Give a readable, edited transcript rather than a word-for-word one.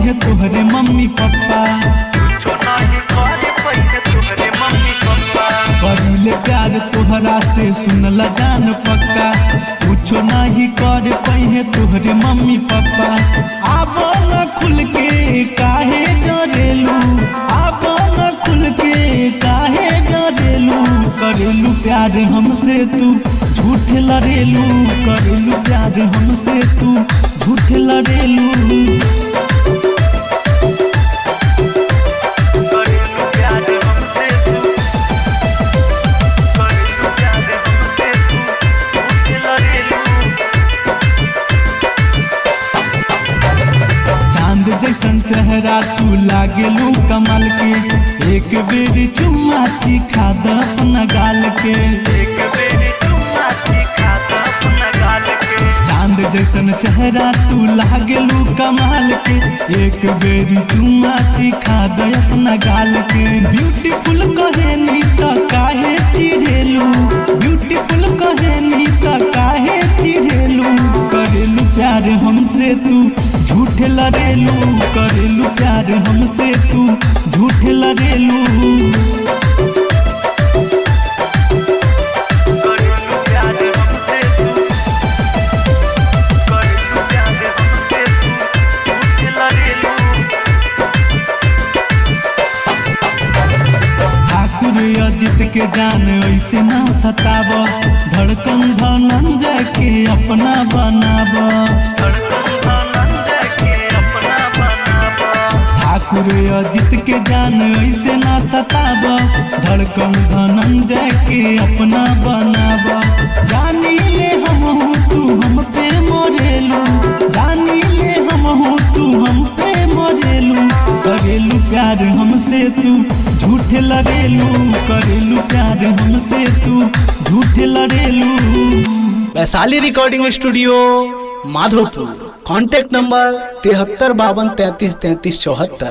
पहिए तोहरे mummy papa, करिले प्यार तोहरा से सुनला जान पक्का, कुछो नहीं कर पहिए तोहरे मम्मी पापा। आब न खुल के काहे डरेलू, आब न खुल के काहे डरेलू, करेलू प्यार हमसे तू झूठ लड़ेलू, करेलू प्यार हमसे तू झूठ लड़ेलू। जैसन चेहरा तू लागेलू कमल के, एक बेरी चुम्मा चिखा द अपना गाल के, एक बेरी चुम्मा चिखा द अपना गाल के। चांद जैसन चेहरा तू लागेलू कमाल के, एक बेरी चुम्मा चिखा द अपना गाल के। ब्यूटीफुल कहेनी त काहे चिढ़ेलू, ब्यूटीफुल कहेनी त काहे चिढ़ेलू, करेलू प्यार हमसे तू झूठ लड़ेलू, करेलू प्यार हमसे तू झूठ लड़ेलू। ठाकुर अजित के जान ऐसे ना सताब, धड़कन धनंजय के अपना बनाब, ठाकुर अजित के जान ऐसे ना सताब, धड़कन धनंजय के अपना बनाब। जानी ले हम हूँ तू हम पे मरेलू, जानी ले हम हूँ तू हम पे मरेलू, करेलू प्यार हमसे तू झूठ लड़ेलू, करेलू प्यार हमसे तू झूठ लड़ेलू। Vaishali recording studio Madhopur. Contact number 7352333374।